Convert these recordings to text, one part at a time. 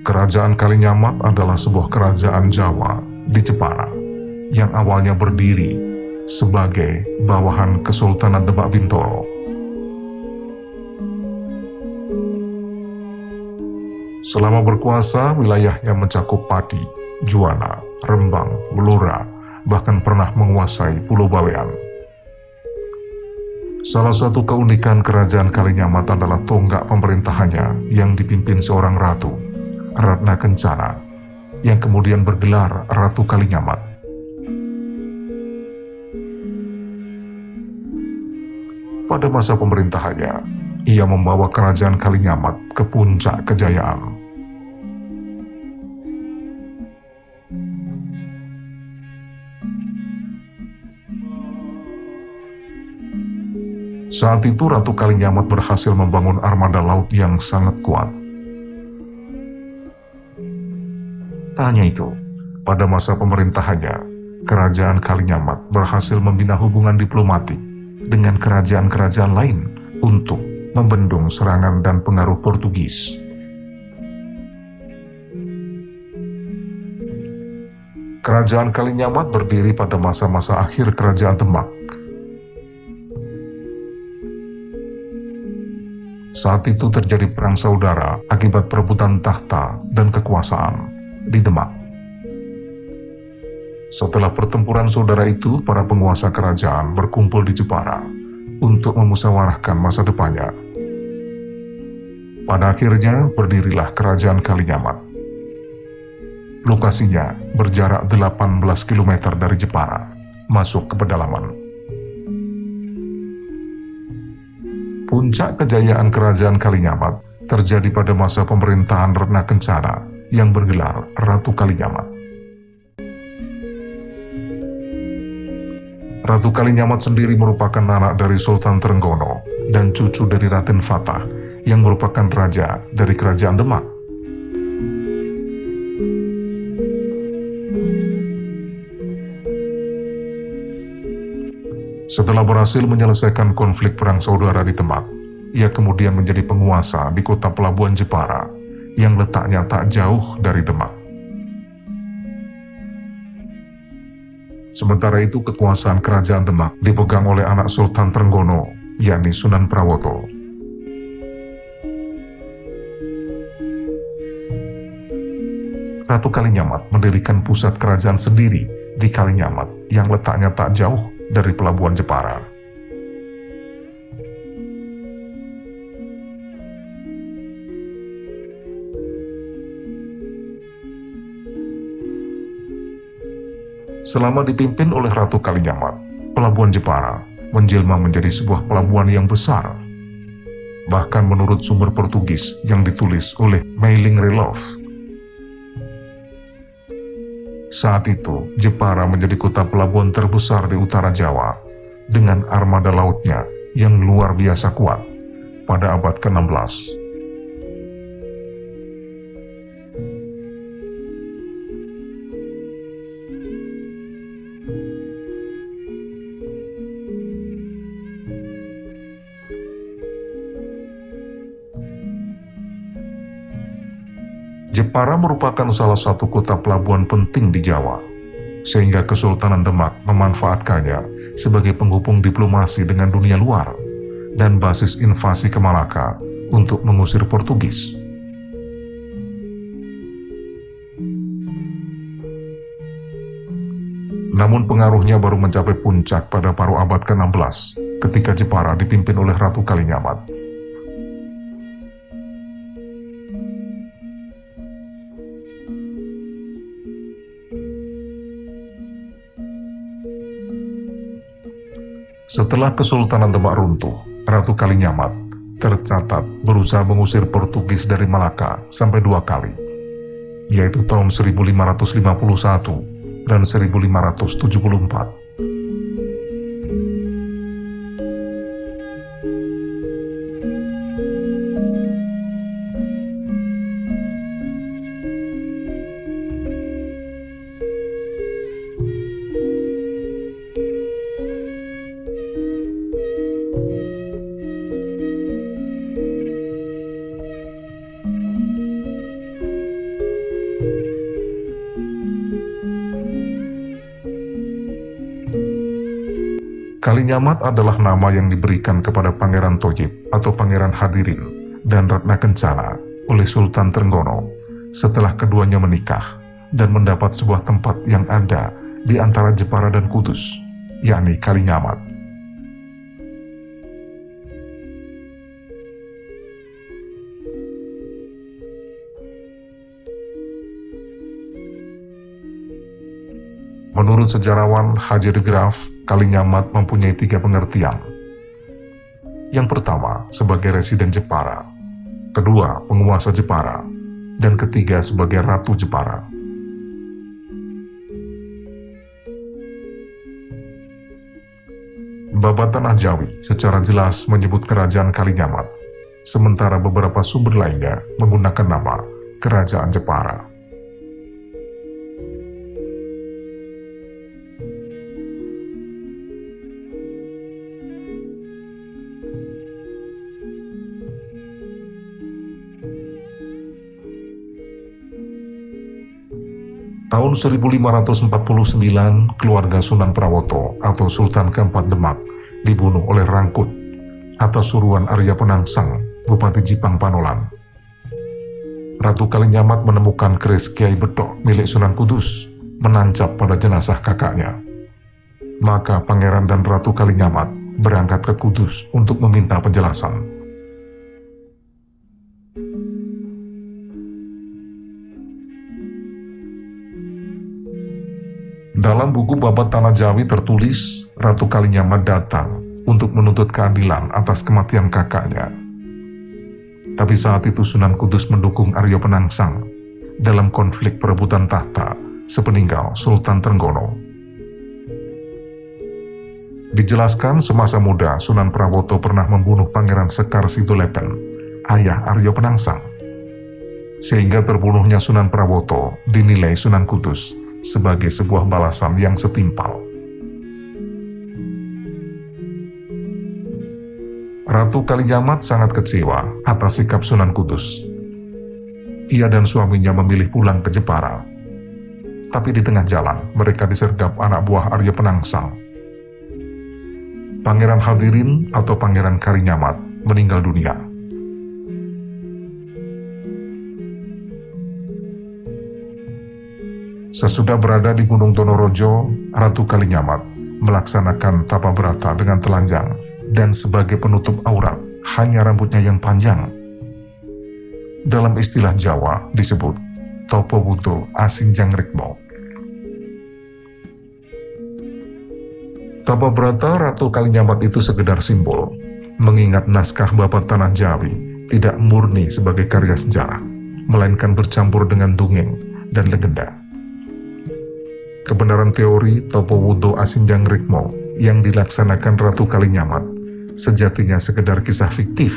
Kerajaan Kalinyamat adalah sebuah kerajaan Jawa di Jepara yang awalnya berdiri sebagai bawahan Kesultanan Demak Bintoro. Selama berkuasa, wilayahnya mencakup Pati, Juwana, Rembang, Blora, bahkan pernah menguasai Pulau Bawean. Salah satu keunikan kerajaan Kalinyamat adalah tonggak pemerintahannya yang dipimpin seorang ratu, Ratna Kencana, yang kemudian bergelar Ratu Kalinyamat. Pada masa pemerintahannya, ia membawa kerajaan Kalinyamat ke puncak kejayaan. Saat itu Ratu Kalinyamat berhasil membangun armada laut yang sangat kuat. Tak hanya itu, pada masa pemerintahannya, kerajaan Kalinyamat berhasil membina hubungan diplomatik dengan kerajaan-kerajaan lain untuk membendung serangan dan pengaruh Portugis. Kerajaan Kalinyamat berdiri pada masa-masa akhir Kerajaan Demak. Saat itu terjadi perang saudara akibat perebutan tahta dan kekuasaan di Demak. Setelah pertempuran saudara itu, para penguasa kerajaan berkumpul di Jepara untuk memusyawarahkan masa depannya. Pada akhirnya berdirilah Kerajaan Kalinyamat. Lokasinya berjarak 18 km dari Jepara, masuk ke pedalaman. Puncak kejayaan Kerajaan Kalinyamat terjadi pada masa pemerintahan Ratna Kencana yang bergelar Ratu Kalinyamat. Ratu Kalinyamat sendiri merupakan anak dari Sultan Trenggono dan cucu dari Raden Fatah yang merupakan raja dari Kerajaan Demak. Setelah berhasil menyelesaikan konflik perang saudara di Demak, ia kemudian menjadi penguasa di kota pelabuhan Jepara yang letaknya tak jauh dari Demak. Sementara itu kekuasaan Kerajaan Demak dipegang oleh anak Sultan Trenggono, yakni Sunan Prawoto. Ratu Kalinyamat mendirikan pusat kerajaan sendiri di Kalinyamat yang letaknya tak jauh dari pelabuhan Jepara. Selama dipimpin oleh Ratu Kalinyamat, pelabuhan Jepara menjelma menjadi sebuah pelabuhan yang besar. Bahkan menurut sumber Portugis yang ditulis oleh Meiling Relov, saat itu Jepara menjadi kota pelabuhan terbesar di utara Jawa dengan armada lautnya yang luar biasa kuat pada abad ke-16. Jepara merupakan salah satu kota pelabuhan penting di Jawa, sehingga Kesultanan Demak memanfaatkannya sebagai penghubung diplomasi dengan dunia luar dan basis invasi ke Malaka untuk mengusir Portugis. Namun pengaruhnya baru mencapai puncak pada paruh abad ke-16 ketika Jepara dipimpin oleh Ratu Kalinyamat. Setelah Kesultanan Demak runtuh, Ratu Kalinyamat tercatat berusaha mengusir Portugis dari Malaka sampai 2 kali, yaitu tahun 1551 dan 1574. Kalinyamat adalah nama yang diberikan kepada Pangeran Thoyib atau Pangeran Hadirin dan Ratna Kencana oleh Sultan Trenggono setelah keduanya menikah dan mendapat sebuah tempat yang ada di antara Jepara dan Kudus, yakni Kalinyamat. Menurut sejarawan Haji de Graaf, Kalinyamat mempunyai 3 pengertian. Yang pertama, sebagai residen Jepara. Kedua, penguasa Jepara. Dan ketiga, sebagai Ratu Jepara. Babat Tanah Jawi secara jelas menyebut kerajaan Kalinyamat, sementara beberapa sumber lainnya menggunakan nama Kerajaan Jepara. Tahun 1549, keluarga Sunan Prawoto atau Sultan keempat Demak dibunuh oleh Rangkut atas suruhan Arya Penangsang, Bupati Jipang Panolan. Ratu Kalinyamat menemukan keris Kiai Bedok milik Sunan Kudus menancap pada jenazah kakaknya. Maka Pangeran dan Ratu Kalinyamat berangkat ke Kudus untuk meminta penjelasan. Dalam buku Babat Tanah Jawi tertulis, Ratu Kalinyamat datang untuk menuntut keadilan atas kematian kakaknya. Tapi saat itu Sunan Kudus mendukung Arya Penangsang dalam konflik perebutan tahta sepeninggal Sultan Trenggono. Dijelaskan semasa muda Sunan Prawoto pernah membunuh Pangeran Sekar Sidolepen, ayah Arya Penangsang. Sehingga terbunuhnya Sunan Prawoto dinilai Sunan Kudus sebagai sebuah balasan yang setimpal. Ratu Kalinyamat sangat kecewa atas sikap Sunan Kudus. Ia dan suaminya memilih pulang ke Jepara. Tapi di tengah jalan, mereka disergap anak buah Arya Penangsang. Pangeran Hadirin atau Pangeran Kalinyamat meninggal dunia. Sesudah berada di Gunung Donorojo, Ratu Kalinyamat melaksanakan tapa brata dengan telanjang dan sebagai penutup aurat hanya rambutnya yang panjang. Dalam istilah Jawa disebut Topo Buto Asinjang Rikmo. Tapa brata Ratu Kalinyamat itu sekedar simbol, mengingat naskah Babat Tanah Jawi tidak murni sebagai karya sejarah, melainkan bercampur dengan dongeng dan legenda. Kebenaran teori Topo Wudo Asinjang Rikmo yang dilaksanakan Ratu Kalinyamat sejatinya sekedar kisah fiktif,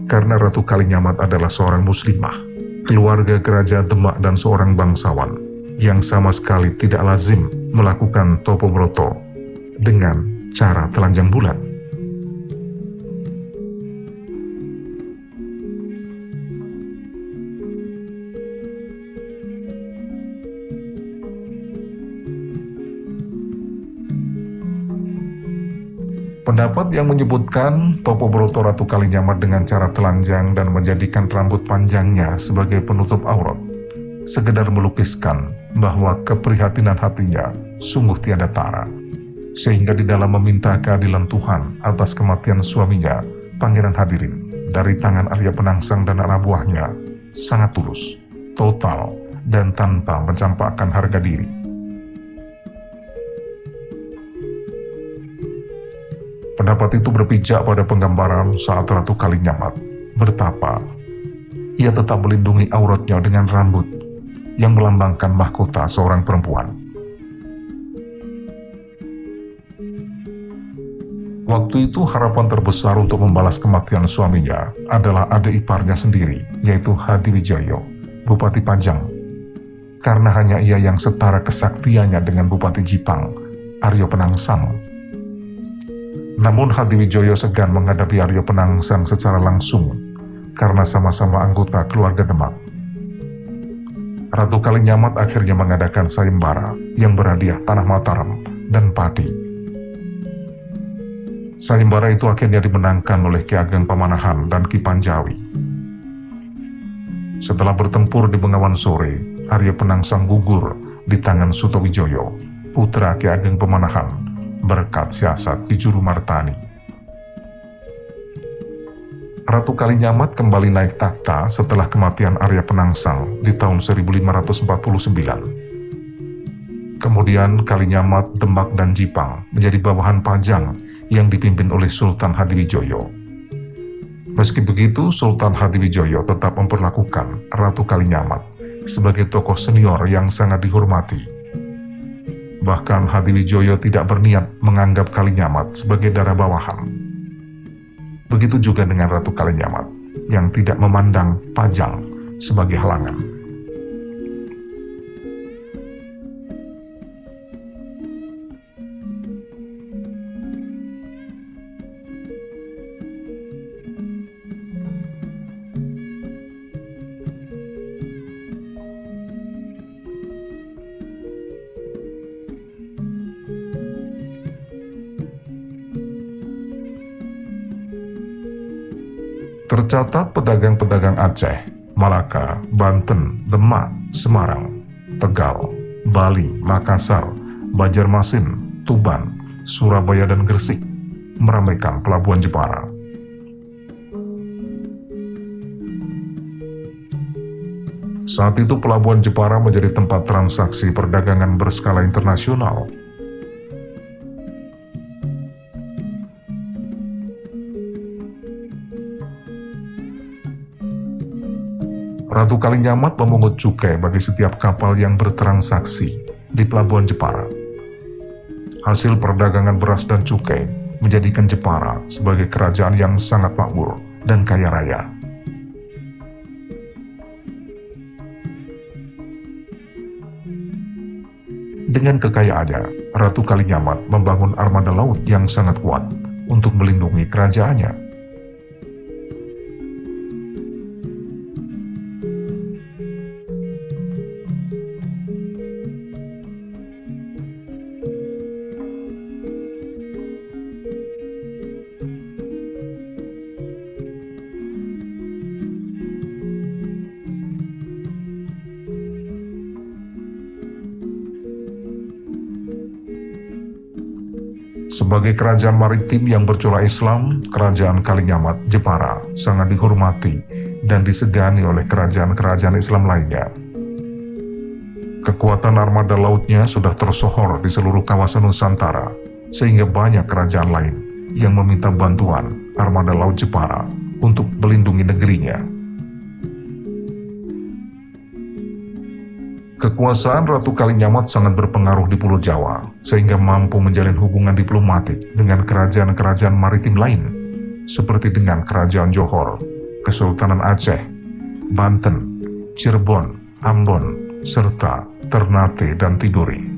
karena Ratu Kalinyamat adalah seorang muslimah, keluarga kerajaan Demak dan seorang bangsawan yang sama sekali tidak lazim melakukan Topo Broto dengan cara telanjang bulat. Pendapat yang menyebutkan Topo Broto Ratu Kalinyamat dengan cara telanjang dan menjadikan rambut panjangnya sebagai penutup aurat, sekedar melukiskan bahwa keprihatinan hatinya sungguh tiada tara, sehingga di dalam meminta keadilan Tuhan atas kematian suaminya, Pangeran Hadirin, dari tangan Arya Penangsang dan anak buahnya, sangat tulus, total, dan tanpa mencampakkan harga diri. Pendapat itu berpijak pada penggambaran saat Ratu Kalinyamat bertapa. Ia tetap melindungi auratnya dengan rambut yang melambangkan mahkota seorang perempuan. Waktu itu harapan terbesar untuk membalas kematian suaminya adalah adik iparnya sendiri, yaitu Hadiwijoyo, Bupati Pajang. Karena hanya ia yang setara kesaktiannya dengan Bupati Jipang, Arya Penangsang. Namun Hadiwijoyo segan menghadapi Arya Penangsang secara langsung karena sama-sama anggota keluarga Demak. Ratu Kalinyamat akhirnya mengadakan sayembara yang berhadiah tanah Mataram dan padi. Sayembara itu akhirnya dimenangkan oleh Ki Ageng Pamanahan dan Ki Panjawi. Setelah bertempur di Bengawan Sore, Arya Penangsang gugur di tangan Sutowijoyo, putra Ki Ageng Pamanahan, berkat siasat Ki Juru Martani. Ratu Kalinyamat kembali naik takhta setelah kematian Arya Penangsang di tahun 1549. Kemudian Kalinyamat, Demak, dan Jipang menjadi bawahan Pajang yang dipimpin oleh Sultan Hadiwijoyo. Meski begitu, Sultan Hadiwijoyo tetap memperlakukan Ratu Kalinyamat sebagai tokoh senior yang sangat dihormati. Bahkan Hadiwijoyo tidak berniat menganggap Kalinyamat sebagai darah bawahan. Begitu juga dengan Ratu Kalinyamat yang tidak memandang Pajang sebagai halangan. Tercatat pedagang-pedagang Aceh, Malaka, Banten, Demak, Semarang, Tegal, Bali, Makassar, Banjarmasin, Tuban, Surabaya, dan Gresik meramaikan pelabuhan Jepara. Saat itu pelabuhan Jepara menjadi tempat transaksi perdagangan berskala internasional. Ratu Kalinyamat memungut cukai bagi setiap kapal yang bertransaksi di pelabuhan Jepara. Hasil perdagangan beras dan cukai menjadikan Jepara sebagai kerajaan yang sangat makmur dan kaya raya. Dengan kekayaannya, Ratu Kalinyamat membangun armada laut yang sangat kuat untuk melindungi kerajaannya. Sebagai kerajaan maritim yang bercorak Islam, kerajaan Kalinyamat Jepara sangat dihormati dan disegani oleh kerajaan-kerajaan Islam lainnya. Kekuatan armada lautnya sudah tersohor di seluruh kawasan Nusantara, sehingga banyak kerajaan lain yang meminta bantuan armada laut Jepara untuk melindungi negerinya. Kekuasaan Ratu Kalinyamat sangat berpengaruh di Pulau Jawa, sehingga mampu menjalin hubungan diplomatik dengan kerajaan-kerajaan maritim lain, seperti dengan Kerajaan Johor, Kesultanan Aceh, Banten, Cirebon, Ambon, serta Ternate dan Tidore.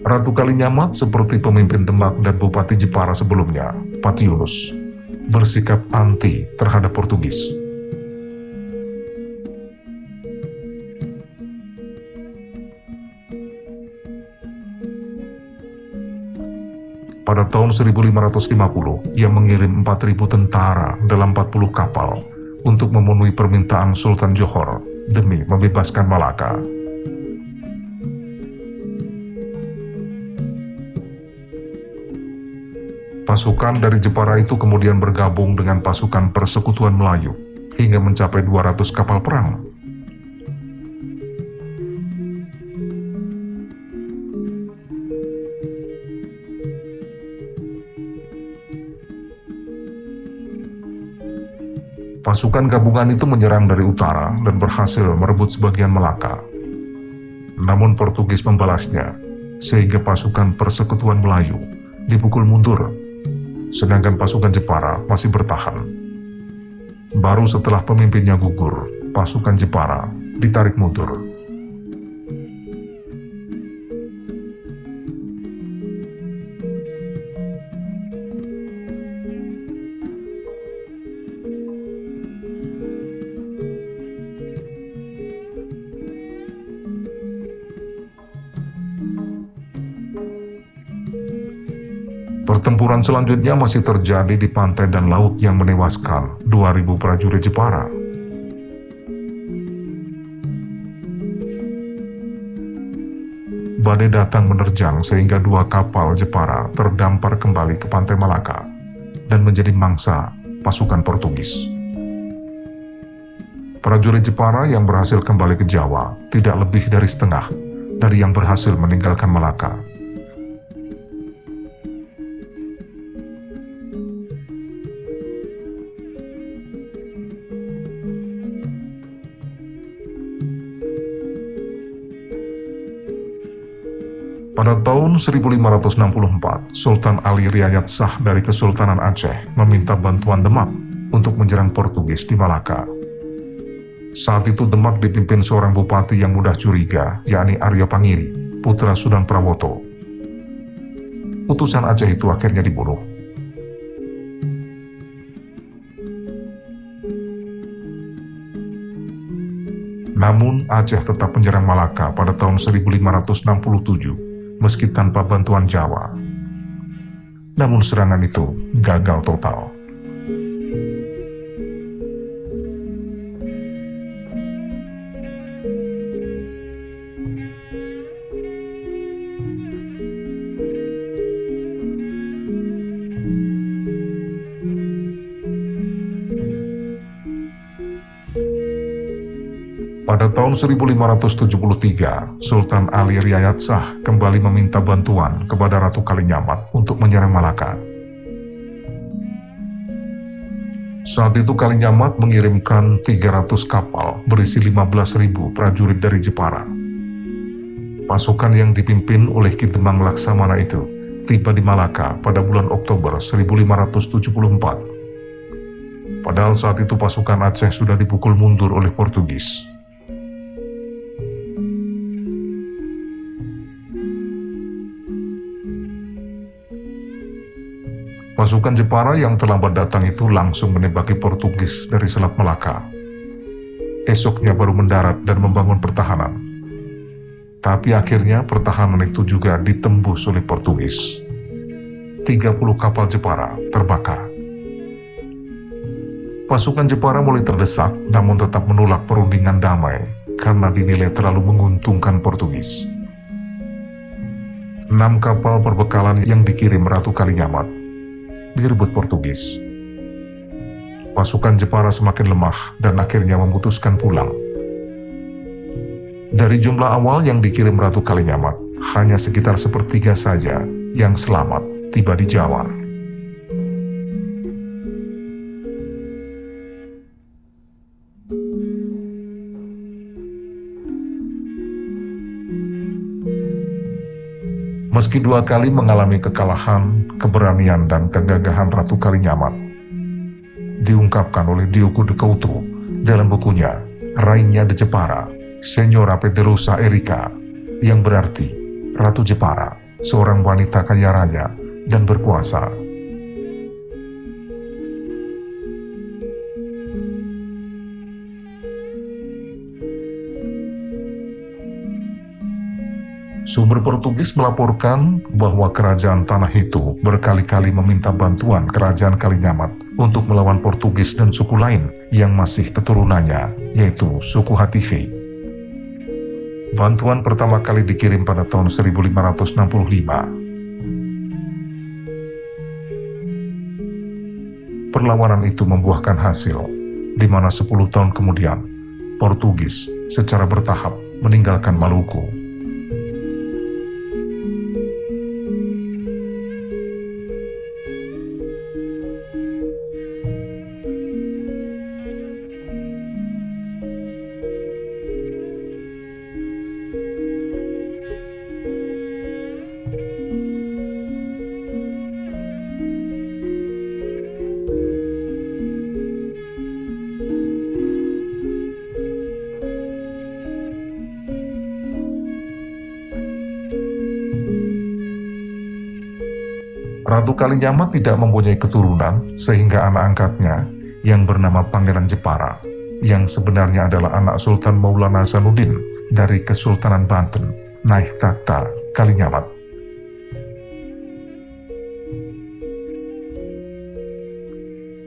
Ratu Kalinyamat seperti pemimpin Demak dan Bupati Jepara sebelumnya, Pati Yunus, bersikap anti terhadap Portugis. Pada tahun 1550, ia mengirim 4.000 tentara dalam 40 kapal untuk memenuhi permintaan Sultan Johor demi membebaskan Malaka. Pasukan dari Jepara itu kemudian bergabung dengan pasukan Persekutuan Melayu hingga mencapai 200 kapal perang. Pasukan gabungan itu menyerang dari utara dan berhasil merebut sebagian Melaka. Namun Portugis membalasnya, sehingga pasukan Persekutuan Melayu dipukul mundur, sedangkan pasukan Jepara masih bertahan. Baru setelah pemimpinnya gugur, pasukan Jepara ditarik mundur. Pertempuran selanjutnya masih terjadi di pantai dan laut yang menewaskan 2.000 prajurit Jepara. Badai datang menerjang sehingga 2 kapal Jepara terdampar kembali ke pantai Malaka dan menjadi mangsa pasukan Portugis. Prajurit Jepara yang berhasil kembali ke Jawa tidak lebih dari setengah dari yang berhasil meninggalkan Malaka. Pada tahun 1564, Sultan Ali Riayat Shah dari Kesultanan Aceh meminta bantuan Demak untuk menyerang Portugis di Malaka. Saat itu Demak dipimpin seorang bupati yang mudah curiga, yakni Arya Pangiri, putra Sunan Prawoto. Utusan Aceh itu akhirnya dibunuh. Namun Aceh tetap menyerang Malaka pada tahun 1567. Meski tanpa bantuan Jawa. Namun serangan itu gagal total. Pada tahun 1573, Sultan Ali Riayat Shah kembali meminta bantuan kepada Ratu Kalinyamat untuk menyerang Malaka. Saat itu Kalinyamat mengirimkan 300 kapal berisi 15.000 prajurit dari Jepara. Pasukan yang dipimpin oleh Ki Demang Laksamana itu tiba di Malaka pada bulan Oktober 1574. Padahal saat itu pasukan Aceh sudah dipukul mundur oleh Portugis. Pasukan Jepara yang terlambat datang itu langsung menembaki Portugis dari Selat Malaka. Esoknya baru mendarat dan membangun pertahanan. Tapi akhirnya pertahanan itu juga ditembus oleh Portugis. 30 kapal Jepara terbakar. Pasukan Jepara mulai terdesak namun tetap menolak perundingan damai karena dinilai terlalu menguntungkan Portugis. 6 kapal perbekalan yang dikirim Ratu Kalinyamat direbut Portugis. Pasukan Jepara semakin lemah dan akhirnya memutuskan pulang. Dari jumlah awal yang dikirim Ratu Kalinyamat, hanya sekitar sepertiga saja yang selamat tiba di Jawa. Meski 2 kali mengalami kekalahan, keberanian dan kegagahan Ratu Kalinyamat diungkapkan oleh Diogo de Couto dalam bukunya Rainha de Jepara, Senyora Poderosa Erika, yang berarti Ratu Jepara, seorang wanita kaya raya dan berkuasa. Sumber Portugis melaporkan bahwa kerajaan tanah itu berkali-kali meminta bantuan kerajaan Kalinyamat untuk melawan Portugis dan suku lain yang masih keturunannya, yaitu suku Hatife. Bantuan pertama kali dikirim pada tahun 1565. Perlawanan itu membuahkan hasil, di mana 10 tahun kemudian, Portugis secara bertahap meninggalkan Maluku. Ratu Kalinyamat tidak mempunyai keturunan sehingga anak angkatnya yang bernama Pangeran Jepara, yang sebenarnya adalah anak Sultan Maulana Hasanuddin dari Kesultanan Banten, naik takhta Kalinyamat.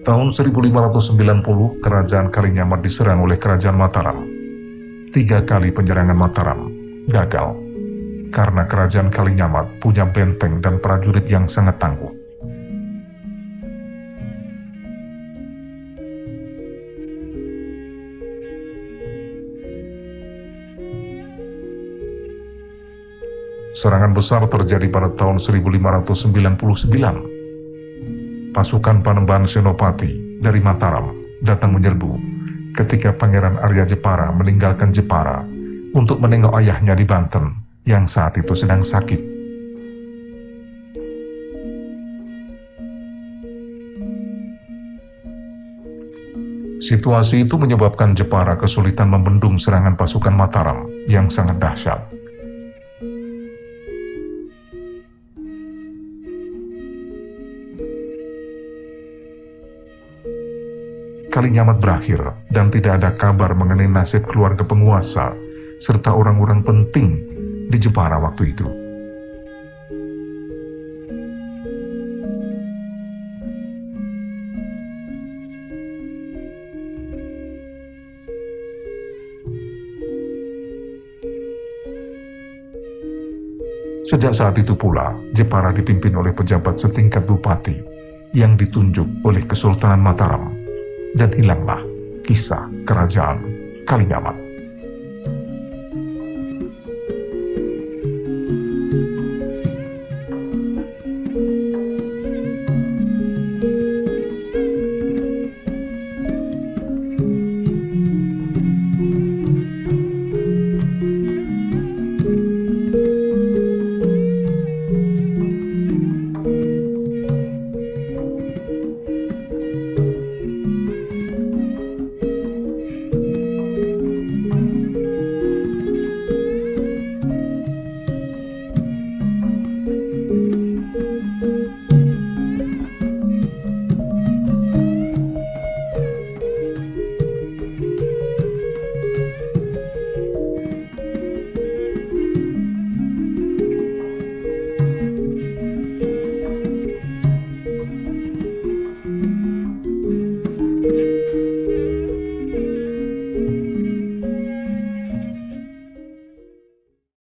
Tahun 1590, Kerajaan Kalinyamat diserang oleh Kerajaan Mataram. 3 kali penyerangan Mataram gagal, karena Kerajaan Kalinyamat punya benteng dan prajurit yang sangat tangguh. Serangan besar terjadi pada tahun 1599. Pasukan Panembahan Senopati dari Mataram datang menyerbu ketika Pangeran Arya Jepara meninggalkan Jepara untuk menengok ayahnya di Banten yang saat itu sedang sakit. Situasi itu menyebabkan Jepara kesulitan membendung serangan pasukan Mataram yang sangat dahsyat. Kalinyamat berakhir dan tidak ada kabar mengenai nasib keluarga penguasa serta orang-orang penting di Jepara waktu itu. Sejak saat itu pula, Jepara dipimpin oleh pejabat setingkat bupati yang ditunjuk oleh Kesultanan Mataram, dan hilanglah kisah Kerajaan Kalinyamat.